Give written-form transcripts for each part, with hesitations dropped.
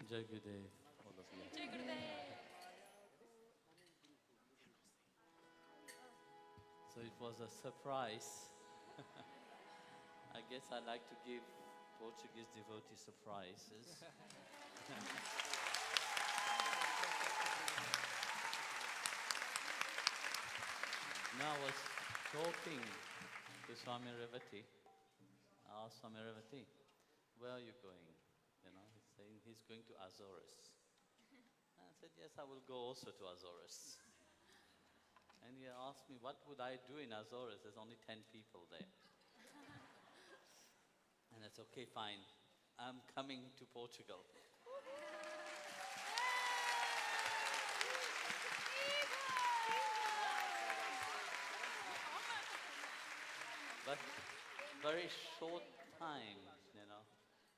Jai Gurudev, all of you. Jai Gurudev. So it was a surprise. I guess I like to give Portuguese devotee surprises. Now I was talking to Swami Revati. I asked Swami Revati, where are you going? You know, he's saying he's going to Azores. I said, yes, I will go also to Azores. And he asked me, what would I do in Azores? There's only 10 people there. And I said, okay, fine. I'm coming to Portugal. But very short time, you know.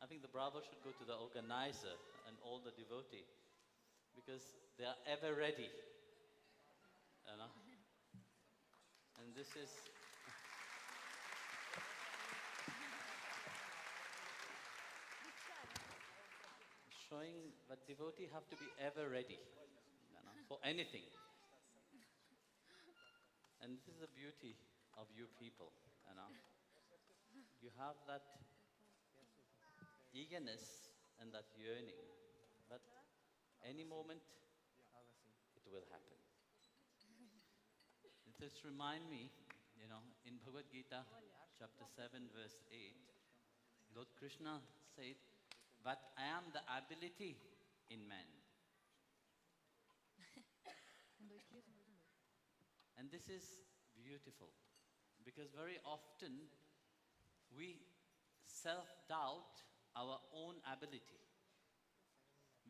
I think the Bravo should go to the organizer and all the devotee, because they are ever ready, you know. And this is showing that devotee have to be ever ready, you know, for anything. And this is the beauty of you people, you know. You have that eagerness and that yearning, but any moment it will happen. It just remind me, you know, in Bhagavad Gita, chapter 7, verse 8, Lord Krishna said, but I am the ability in man. And this is beautiful, because very often we self-doubt our own ability.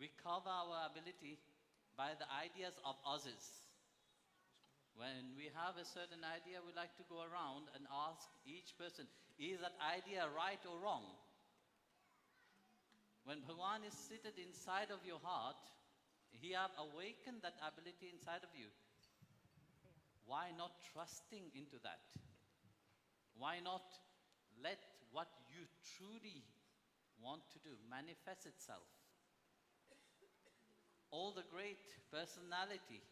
We cover our ability by the ideas of others. When we have a certain idea, we like to go around and ask each person, is that idea right or wrong? When Bhagavan is seated inside of your heart, he have awakened that ability inside of you. Why not trusting into that? Why not let what you truly want to do manifest itself? All the great personality,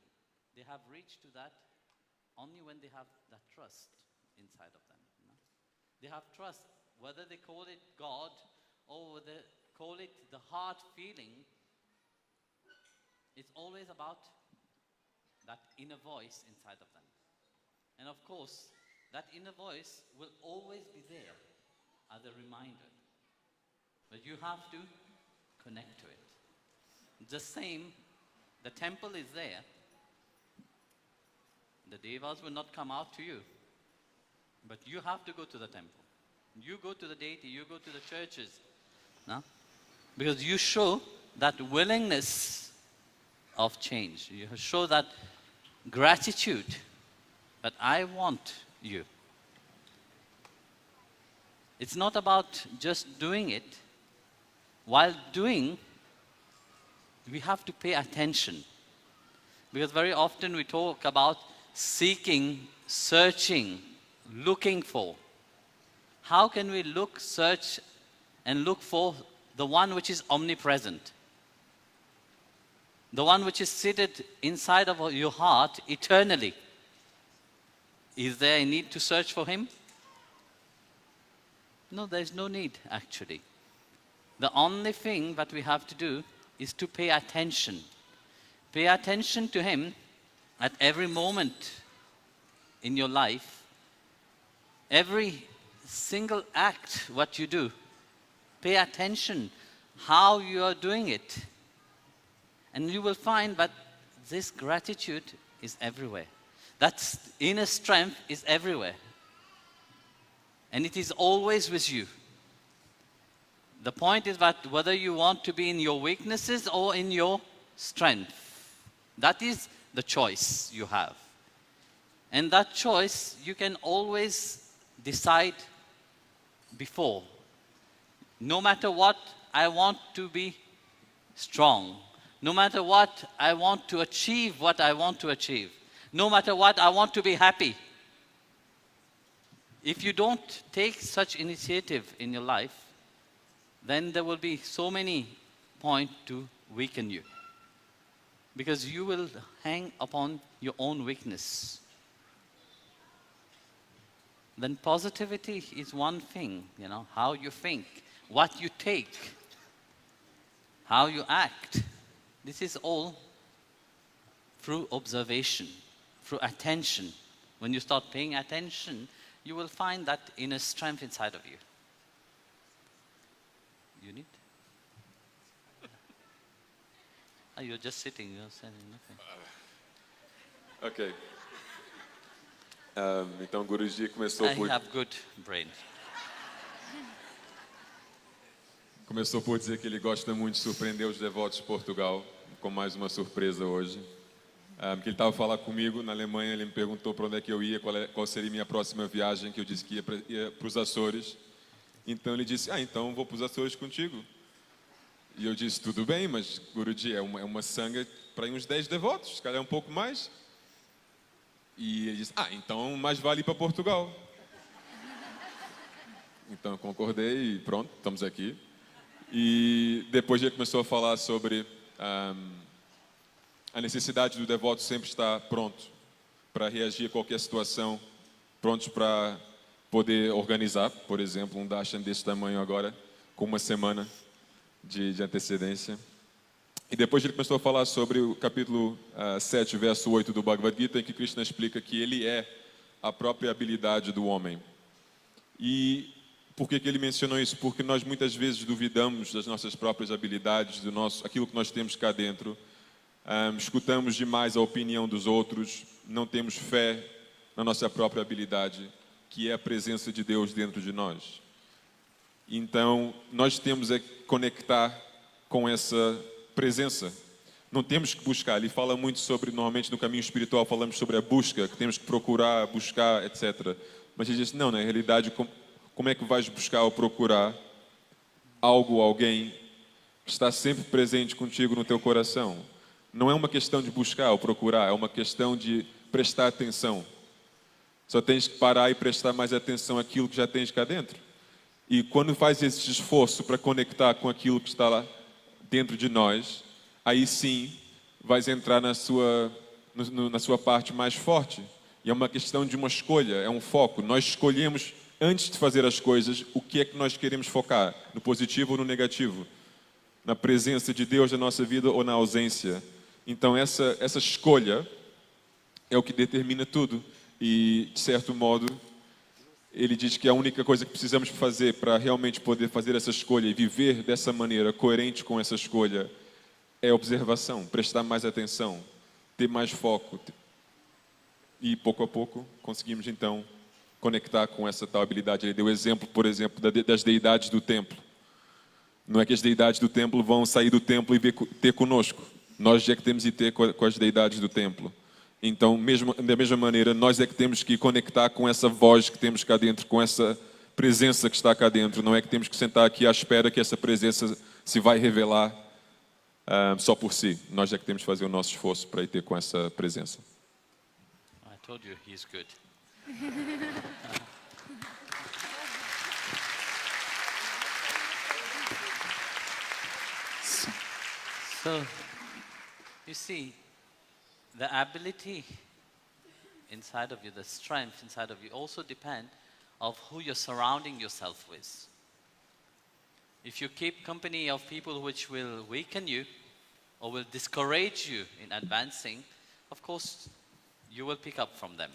they have reached to that only when they have that trust inside of them. You know? They have trust, whether they call it God or whether they call it the heart feeling, it's always about that inner voice inside of them. And of course, that inner voice will always be there as a reminder. But you have to connect to it. The same, the temple is there. The devas will not come out to you. But you have to go to the temple. You go to the deity, you go to the churches. No? Because you show that willingness of change. You show that gratitude that I want you. It's not about just doing it. While doing, we have to pay attention. Because very often we talk about seeking, searching, looking for. How can we look, search, and look for the one which is omnipresent? The one which is seated inside of your heart eternally. Is there a need to search for him? No, there's no need actually. The only thing that we have to do is to pay attention. Pay attention to him at every moment in your life. Every single act what you do. Pay attention how you are doing it. And you will find that this gratitude is everywhere. That inner strength is everywhere. And it is always with you. The point is that whether you want to be in your weaknesses or in your strength, that is the choice you have. And that choice you can always decide before. No matter what, I want to be strong. No matter what, I want to achieve what I want to achieve. No matter what, I want to be happy. If you don't take such initiative in your life, then there will be so many points to weaken you. Because you will hang upon your own weakness. Then positivity is one thing, how you think, what you take, how you act. This is all through observation, through attention. When you start paying attention, you will find that inner strength inside of you. You need? Oh, you're just sitting, you're saying nothing. Ok. Então Guruji começou I por... have good brain. Começou por dizer que ele gosta muito de surpreender os devotos de Portugal, com mais uma surpresa hoje. Que ele estava a falar comigo na Alemanha, ele me perguntou para onde é que eu ia, qual seria a minha próxima viagem, que eu disse que ia para os Açores. Então ele disse, então vou para os Açores contigo. E eu disse, tudo bem, mas Guruji, é uma sanga para uns 10 devotos, se calhar um pouco mais. E ele disse, então mais vale ir para Portugal. Então eu concordei e pronto, estamos aqui. E depois ele começou a falar sobre a necessidade do devoto sempre estar pronto para reagir a qualquer situação, prontos para poder organizar, por exemplo, um Darshan desse tamanho agora, com uma semana de antecedência. E depois ele começou a falar sobre o capítulo 7, verso 8 do Bhagavad Gita, em que Krishna explica que ele é a própria habilidade do homem. E por que ele mencionou isso? Porque nós muitas vezes duvidamos das nossas próprias habilidades, aquilo que nós temos cá dentro. Escutamos demais a opinião dos outros, não temos fé na nossa própria habilidade, que é a presença de Deus dentro de nós. Então, nós temos que conectar com essa presença. Não temos que buscar. Ele fala muito sobre, normalmente no caminho espiritual, falamos sobre a busca, que temos que procurar, buscar, etc. Mas ele diz, não, na realidade, como é que vais buscar ou procurar algo, alguém que está sempre presente contigo no teu coração? Não é uma questão de buscar ou procurar, é uma questão de prestar atenção. Só tens que parar e prestar mais atenção àquilo que já tens cá dentro. E quando faz esse esforço para conectar com aquilo que está lá dentro de nós, aí sim vais entrar na sua parte mais forte. E é uma questão de uma escolha, é um foco. Nós escolhemos, antes de fazer as coisas, o que é que nós queremos focar, no positivo ou no negativo, na presença de Deus na nossa vida ou na ausência. Então essa escolha é o que determina tudo. E, de certo modo, ele diz que a única coisa que precisamos fazer para realmente poder fazer essa escolha e viver dessa maneira, coerente com essa escolha, é observação, prestar mais atenção, ter mais foco. E, pouco a pouco, conseguimos, então, conectar com essa tal habilidade. Ele deu o exemplo, por exemplo, das deidades do templo. Não é que as deidades do templo vão sair do templo e ter conosco. Nós é que temos que ter com as deidades do templo. Então, da mesma maneira, nós é que temos que conectar com essa voz que temos cá dentro, com essa presença que está cá dentro. Não é que temos que sentar aqui à espera que essa presença se vai revelar só por si. Nós é que temos que fazer o nosso esforço para ir ter com essa presença. I told you he's good. So, you see, the ability inside of you, the strength inside of you also depend of who you're surrounding yourself with. If you keep company of people which will weaken you or will discourage you in advancing, of course, you will pick up from them.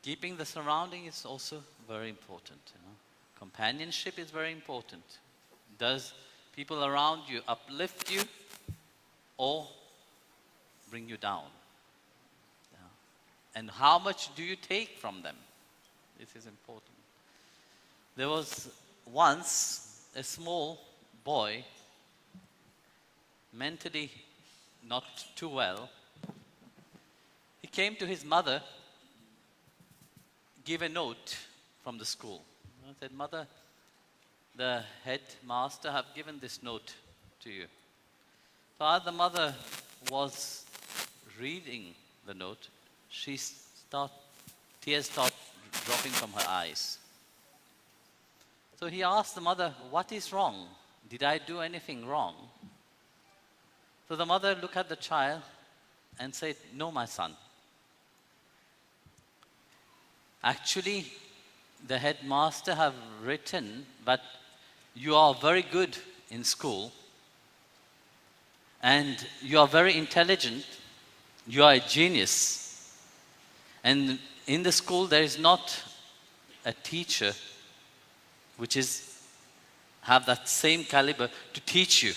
Keeping the surrounding is also very important. Companionship is very important. Does people around you uplift you or bring you down? And how much do you take from them? This is important. There was once a small boy, mentally not too well. He came to his mother, gave a note from the school. He said, "Mother, the headmaster have given this note to you." So as the mother was reading the note, tears start dropping from her eyes. So he asked the mother, "What is wrong? did I do anything wrong? So the mother looked at the child and said, no, my son. Actually, the headmaster have written, but you are very good in school and you are very intelligent, you are a genius. And in the school there is not a teacher which is have that same caliber to teach you.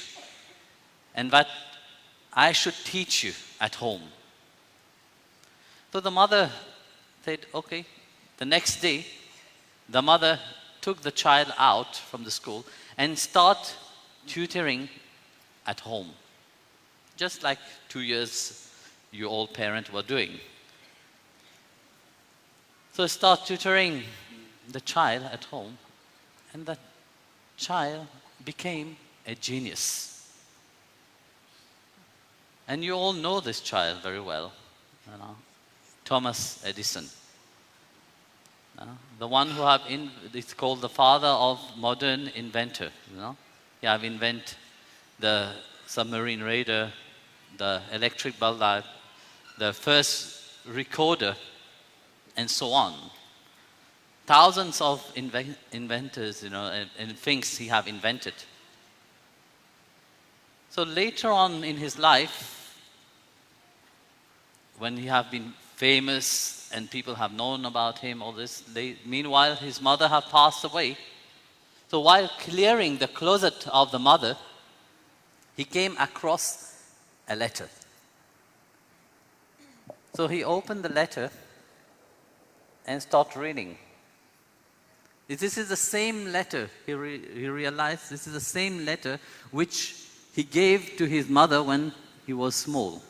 And that I should teach you at home. So the mother said, okay. The next day, the mother took the child out from the school and start tutoring at home. Just like 2 years you old parent were doing. So start tutoring the child at home, and that child became a genius. And you all know this child very well, Thomas Edison. The one who it's called the father of modern inventor. He have invented the submarine radar, the electric bulb, the first recorder, and so on. Thousands of inventors, and things he have invented. So later on in his life, when he have been famous and people have known about him, all this, meanwhile his mother have passed away. So while clearing the closet of the mother, he came across a letter. So he opened the letter and started reading. This is the same letter, he realized this is the same letter which he gave to his mother when he was small.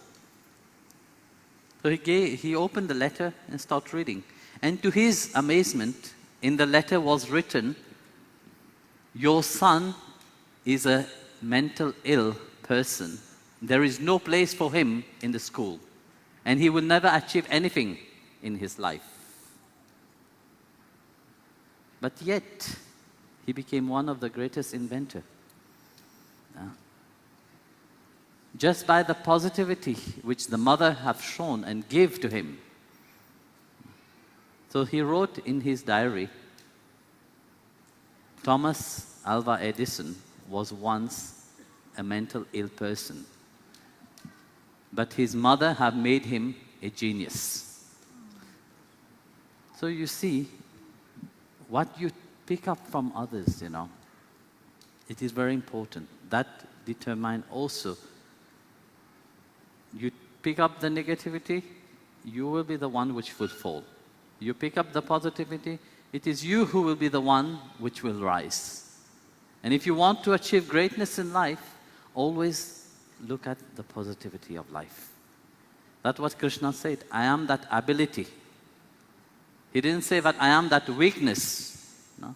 So he opened the letter and started reading. And to his amazement, in the letter was written, your son is a mental ill person. There is no place for him in the school. And he will never achieve anything in his life. But yet, he became one of the greatest inventors. Just by the positivity which the mother have shown and gave to him. So he wrote in his diary, Thomas Alva Edison was once a mental ill person, but his mother have made him a genius. So you see, what you pick up from others, it is very important. That determines also. You pick up the negativity, you will be the one which will fall. You pick up the positivity, it is you who will be the one which will rise. And if you want to achieve greatness in life, always look at the positivity of life. That's what Krishna said, I am that ability. He didn't say that I am that weakness. No?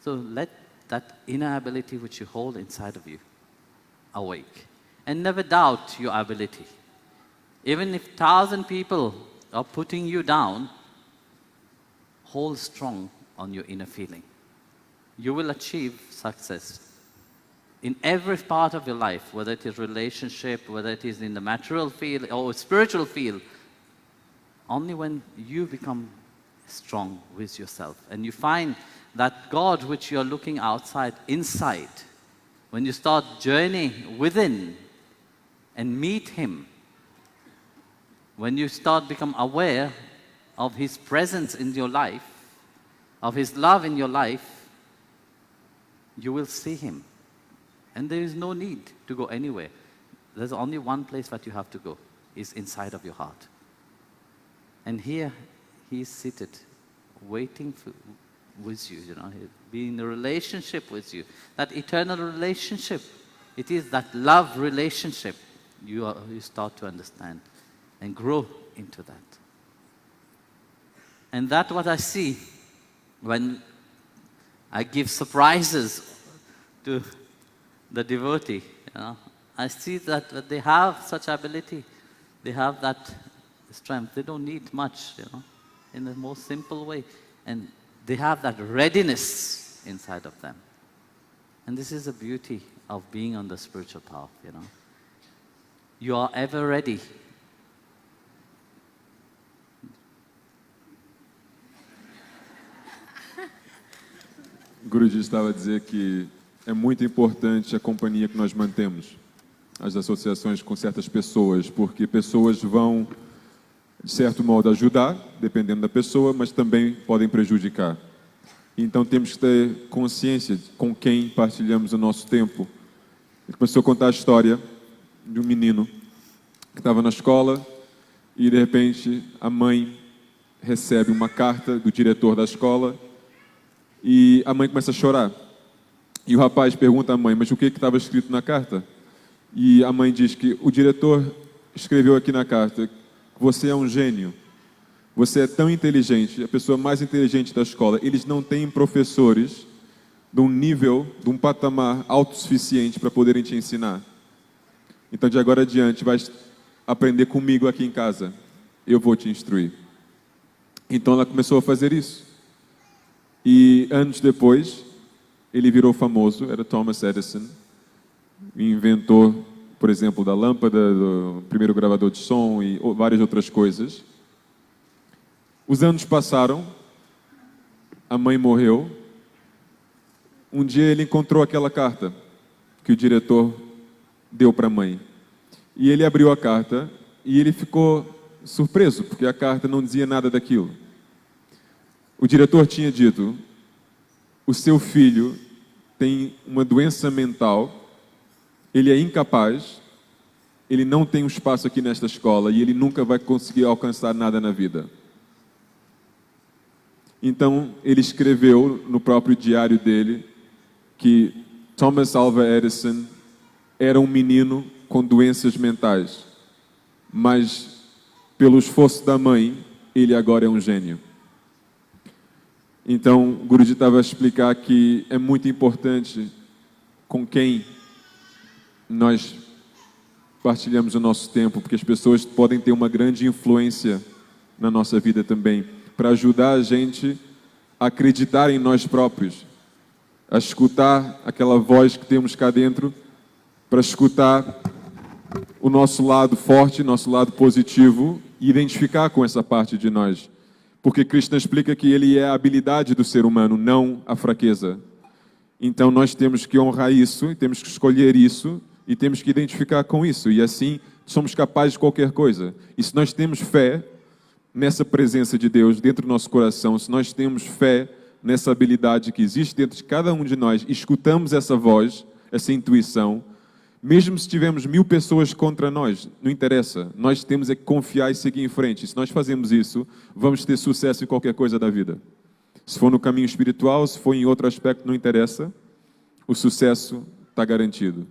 So let that inner ability which you hold inside of you awake. And never doubt your ability. Even if 1,000 people are putting you down, hold strong on your inner feeling. You will achieve success in every part of your life, whether it is relationship, whether it is in the material field or spiritual field. Only when you become strong with yourself and you find that God which you are looking outside, inside, when you start journeying within, and meet Him, when you start become aware of His presence in your life, of His love in your life, you will see Him. And there is no need to go anywhere. There's only one place that you have to go, is inside of your heart. And here, He is seated, waiting with you, be in a relationship with you. That eternal relationship, it is that love relationship. You start to understand and grow into that. And that's what I see when I give surprises to the devotee. I see that they have such ability, they have that strength. They don't need much, in the most simple way. And they have that readiness inside of them. And this is the beauty of being on the spiritual path, you know. You are ever ready. Guruji estava a dizer que é muito importante a companhia que nós mantemos, as associações com certas pessoas, porque pessoas vão, de certo modo, ajudar, dependendo da pessoa, mas também podem prejudicar. Então temos que ter consciência de com quem partilhamos o nosso tempo. Ele começou a contar a história de um menino que estava na escola e, de repente, a mãe recebe uma carta do diretor da escola e a mãe começa a chorar. E o rapaz pergunta à mãe, mas o que estava escrito na carta? E a mãe diz que o diretor escreveu aqui na carta que você é um gênio, você é tão inteligente, a pessoa mais inteligente da escola. Eles não têm professores de um nível, de um patamar autossuficiente para poderem te ensinar. Então, de agora adiante, vai aprender comigo aqui em casa. Eu vou te instruir. Então, ela começou a fazer isso. E anos depois, ele virou famoso, era Thomas Edison, inventor, por exemplo, da lâmpada, do primeiro gravador de som e várias outras coisas. Os anos passaram, a mãe morreu. Um dia ele encontrou aquela carta que o diretor deu para a mãe. E ele abriu a carta e ele ficou surpreso, porque a carta não dizia nada daquilo. O diretor tinha dito: o seu filho tem uma doença mental, ele é incapaz, ele não tem um espaço aqui nesta escola e ele nunca vai conseguir alcançar nada na vida. Então, ele escreveu no próprio diário dele que Thomas Alva Edison era um menino com doenças mentais, mas pelo esforço da mãe, ele agora é um gênio. Então, o Guruji estava a explicar que é muito importante com quem nós partilhamos o nosso tempo, porque as pessoas podem ter uma grande influência na nossa vida também, para ajudar a gente a acreditar em nós próprios, a escutar aquela voz que temos cá dentro, para escutar o nosso lado forte, nosso lado positivo e identificar com essa parte de nós. Porque Krishna explica que ele é a habilidade do ser humano, não a fraqueza. Então nós temos que honrar isso, temos que escolher isso e temos que identificar com isso. E assim somos capazes de qualquer coisa. E se nós temos fé nessa presença de Deus dentro do nosso coração, se nós temos fé nessa habilidade que existe dentro de cada um de nós, escutamos essa voz, essa intuição, mesmo se tivermos 1000 pessoas contra nós, não interessa, nós temos é que confiar e seguir em frente. Se nós fazemos isso, vamos ter sucesso em qualquer coisa da vida. Se for no caminho espiritual, se for em outro aspecto, não interessa, o sucesso está garantido.